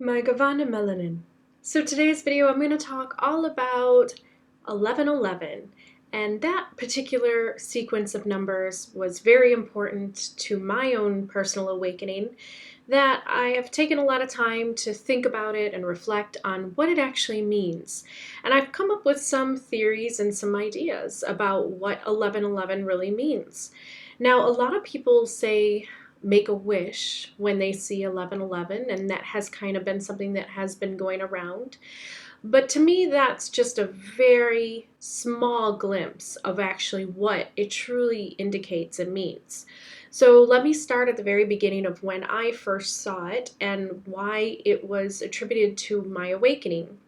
My Gavana Melanin. So today's video, I'm going to talk all about 1111. And that particular sequence of numbers was very important to my own personal awakening, that I have taken a lot of time to think about it and reflect on what it actually means. And I've come up with some theories and some ideas about what 1111 really means. Now, a lot of people say make a wish when they see 1111, and that has kind of been something that has been going around. But to me, that's just a very small glimpse of actually what it truly indicates and means. So let me start at the very beginning of when I first saw it and why it was attributed to my awakening.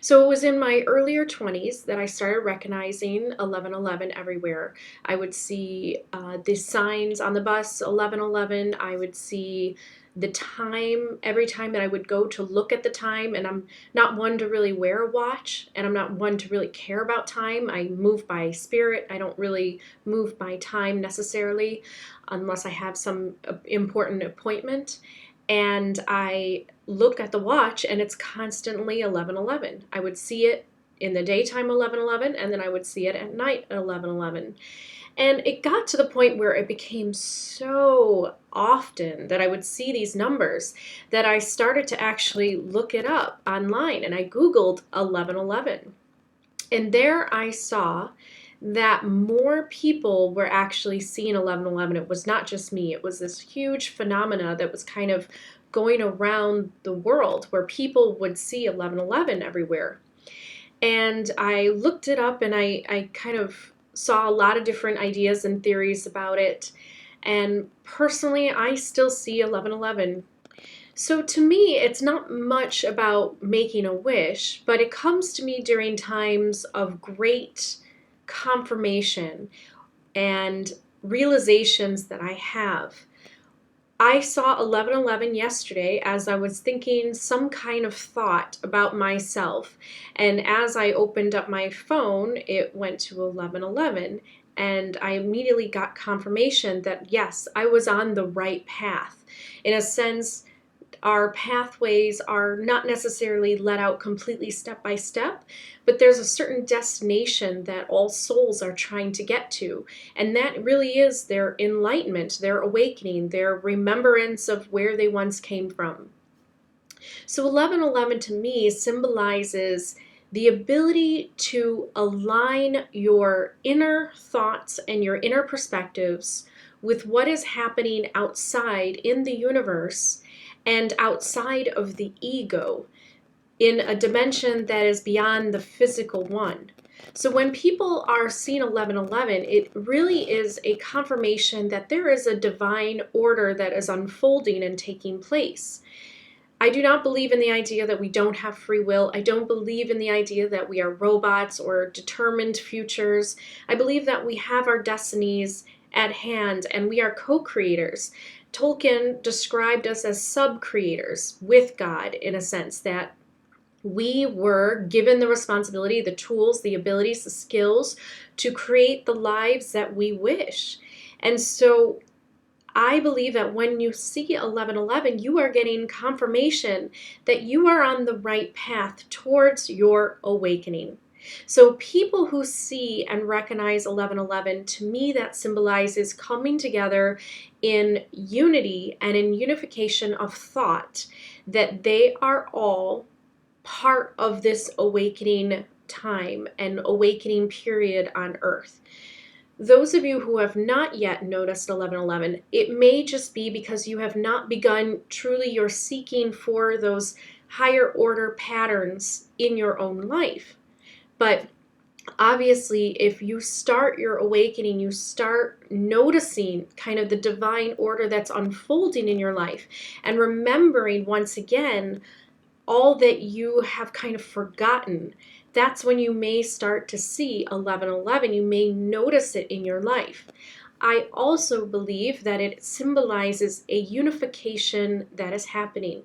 So it was in my earlier 20s that I started recognizing 1111 everywhere. I would see the signs on the bus, 1111. I would see the time every time that I would go to look at the time, and I'm not one to really wear a watch, and I'm not one to really care about time. I move by spirit. I don't really move by time necessarily unless I have some important appointment. And I look at the watch and it's constantly 11:11. I would see it in the daytime 11:11, and then I would see it at night at 11:11. And it got to the point where it became so often that I would see these numbers that I started to actually look it up online, and I Googled 11:11. And there I saw that more people were actually seeing 11:11. It was not just me. It was this huge phenomena that was kind of going around the world where people would see 11:11 everywhere. And I looked it up, and I kind of saw a lot of different ideas and theories about it. And personally, I still see 11:11. So to me, it's not much about making a wish, but it comes to me during times of great confirmation and realizations that I have. I saw 11:11 yesterday as I was thinking some kind of thought about myself. And as I opened up my phone, it went to 11:11. And I immediately got confirmation that yes, I was on the right path. In a sense, our pathways are not necessarily let out completely step by step, but there's a certain destination that all souls are trying to get to. And that really is their enlightenment, their awakening, their remembrance of where they once came from. So 11:11 to me symbolizes the ability to align your inner thoughts and your inner perspectives with what is happening outside in the universe and outside of the ego in a dimension that is beyond the physical one. So when people are seeing 11:11, it really is a confirmation that there is a divine order that is unfolding and taking place. I do not believe in the idea that we don't have free will. I don't believe in the idea that we are robots or determined futures. I believe that we have our destinies at hand and we are co-creators. Tolkien described us as sub-creators with God, in a sense that we were given the responsibility, the tools, the abilities, the skills to create the lives that we wish. And so I believe that when you see 11:11, you are getting confirmation that you are on the right path towards your awakening. So people who see and recognize 11:11, to me that symbolizes coming together in unity and in unification of thought, that they are all part of this awakening time and awakening period on earth. Those of you who have not yet noticed 11:11, it may just be because you have not begun truly your seeking for those higher order patterns in your own life. But obviously, if you start your awakening, you start noticing kind of the divine order that's unfolding in your life and remembering once again all that you have kind of forgotten, that's when you may start to see 11:11. You may notice it in your life. I also believe that it symbolizes a unification that is happening.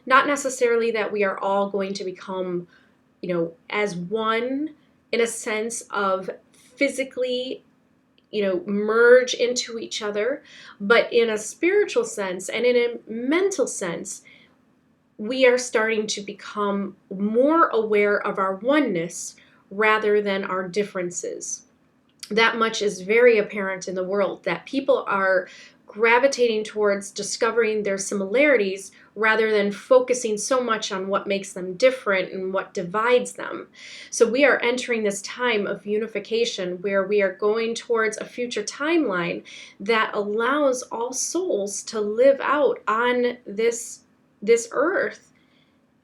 Not necessarily that we are all going to become, as one in a sense of physically, merge into each other, but in a spiritual sense and in a mental sense, we are starting to become more aware of our oneness rather than our differences. That much is very apparent in the world, that people are gravitating towards discovering their similarities rather than focusing so much on what makes them different and what divides them. So we are entering this time of unification where we are going towards a future timeline that allows all souls to live out on this earth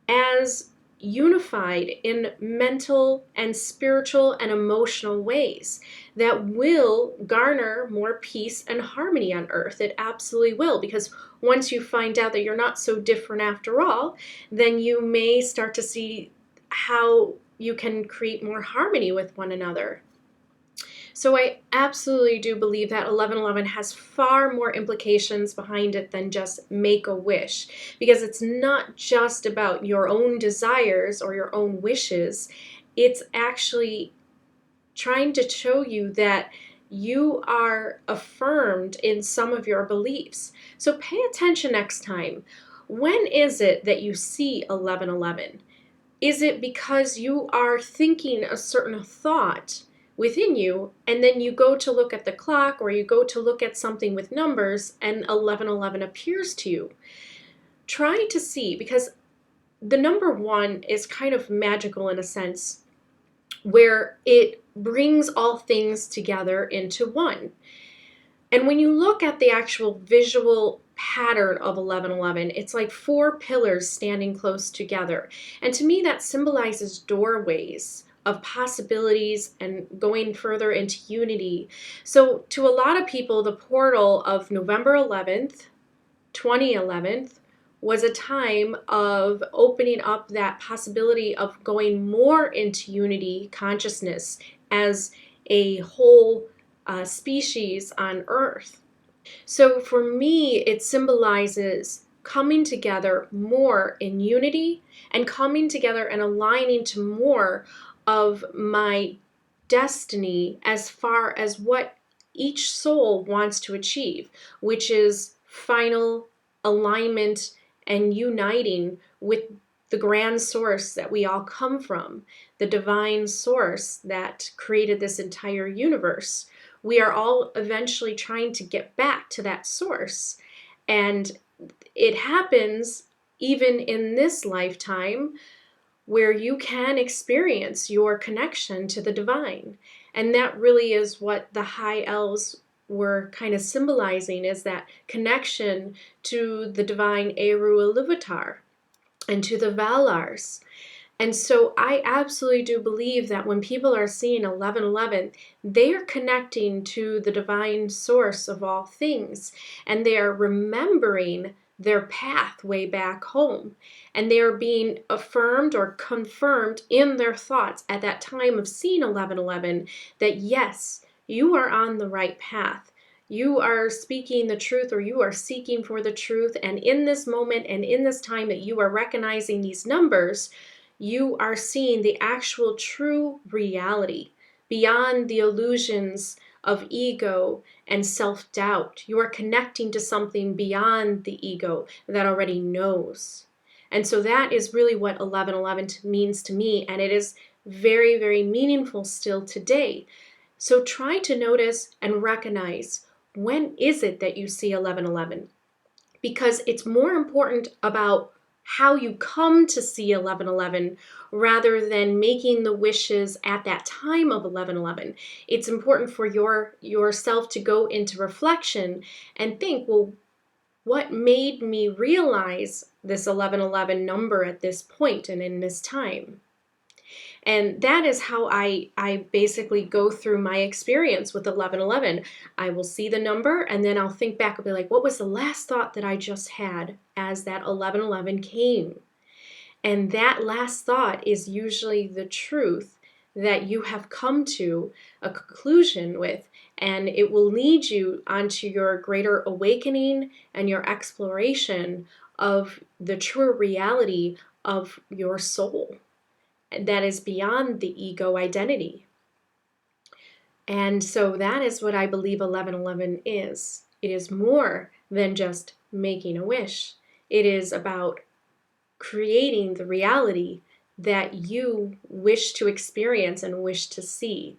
as unified in mental and spiritual and emotional ways that will garner more peace and harmony on earth. It absolutely will, because once you find out that you're not so different after all, then you may start to see how you can create more harmony with one another. So I absolutely do believe that 1111 has far more implications behind it than just make a wish, because it's not just about your own desires or your own wishes. It's actually trying to show you that you are affirmed in some of your beliefs. So pay attention next time. When is it that you see 1111? Is it because you are thinking a certain thought within you, and then you go to look at the clock or you go to look at something with numbers and 1111 appears to you? Try to see, because the number one is kind of magical in a sense, where it brings all things together into one. And when you look at the actual visual pattern of 1111, it's like four pillars standing close together. And to me, that symbolizes doorways of possibilities and going further into unity. So to a lot of people, the portal of November 11th, 2011, was a time of opening up that possibility of going more into unity consciousness as a whole species on Earth. So for me, it symbolizes coming together more in unity and coming together and aligning to more of my destiny as far as what each soul wants to achieve, which is final alignment and uniting with the grand source that we all come from, the divine source that created this entire universe. We are all eventually trying to get back to that source. And it happens even in this lifetime, where you can experience your connection to the divine. And that really is what the high elves were kind of symbolizing, is that connection to the divine Eru Iluvatar and to the Valars. And so I absolutely do believe that when people are seeing 1111, they are connecting to the divine source of all things, and they are remembering their path way back home. And they are being affirmed or confirmed in their thoughts at that time of seeing 1111 that yes, you are on the right path. You are speaking the truth, or you are seeking for the truth. And in this moment and in this time that you are recognizing these numbers, you are seeing the actual true reality beyond the illusions of ego and self-doubt. You are connecting to something beyond the ego that already knows. And so that is really what 1111 means to me, and it is very, very meaningful still today. So try to notice and recognize, when is it that you see 1111? Because it's more important about how you come to see 1111 rather than making the wishes at that time of 1111. It's important for yourself to go into reflection and think, well, what made me realize this 1111 number at this point and in this time? And that is how I basically go through my experience with 1111. I will see the number, and then I'll think back and be like, what was the last thought that I just had as that 1111 came? And that last thought is usually the truth that you have come to a conclusion with, and it will lead you onto your greater awakening and your exploration of the true reality of your soul that is beyond the ego identity. And so that is what I believe 1111 is. It is more than just making a wish. It is about creating the reality that you wish to experience and wish to see.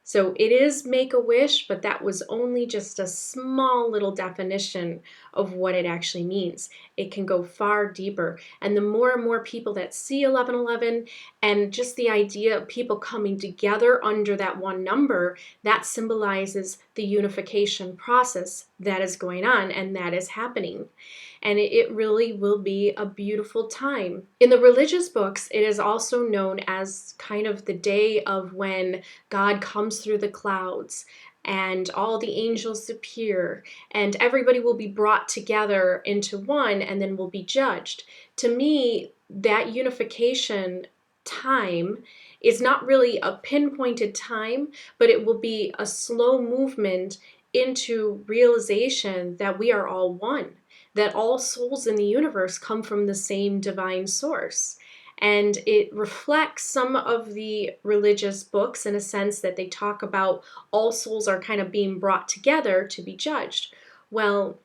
So it is make a wish, but that was only just a small little definition of what it actually means. It can go far deeper. And the more and more people that see 1111 and just the idea of people coming together under that one number, that symbolizes the unification process that is going on and that is happening. And it really will be a beautiful time. In the religious books, it is also known as kind of the day of when God comes through the clouds and all the angels appear and everybody will be brought together into one and then will be judged. To me, that unification time is not really a pinpointed time, but it will be a slow movement into realization that we are all one, that all souls in the universe come from the same divine source. And it reflects some of the religious books in a sense that they talk about all souls are kind of being brought together to be judged. Well,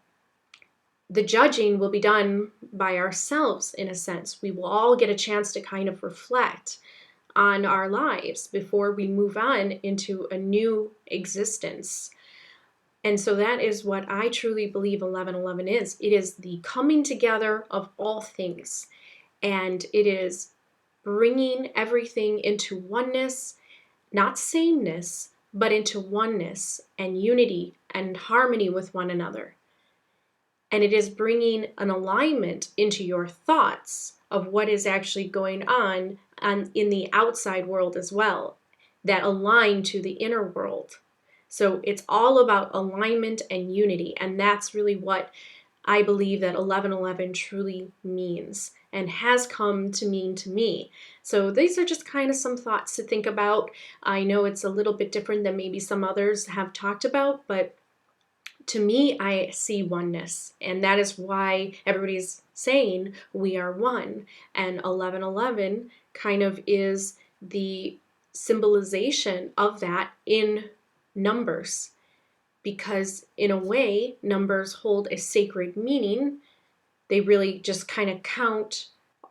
the judging will be done by ourselves in a sense. We will all get a chance to kind of reflect on our lives before we move on into a new existence. And so that is what I truly believe 1111 is. It is the coming together of all things. And it is bringing everything into oneness, not sameness, but into oneness and unity and harmony with one another. And it is bringing an alignment into your thoughts of what is actually going on in the outside world as well, that align to the inner world. So it's all about alignment and unity, and that's really what I believe that 1111 truly means and has come to mean to me. So these are just kind of some thoughts to think about. I know it's a little bit different than maybe some others have talked about, but to me, I see oneness, and that is why everybody's saying we are one. And 1111 kind of is the symbolization of that in numbers, because in a way, numbers hold a sacred meaning. They really just kind of count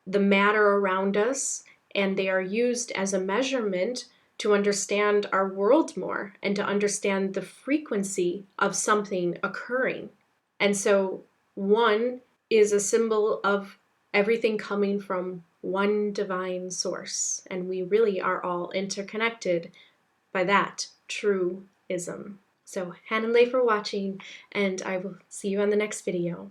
the matter around us, and they are used as a measurement to understand our world more and to understand the frequency of something occurring. And so, one is a symbol of everything coming from one divine source, and we really are all interconnected by that truism. So, Hannah and Lei for watching, and I will see you on the next video.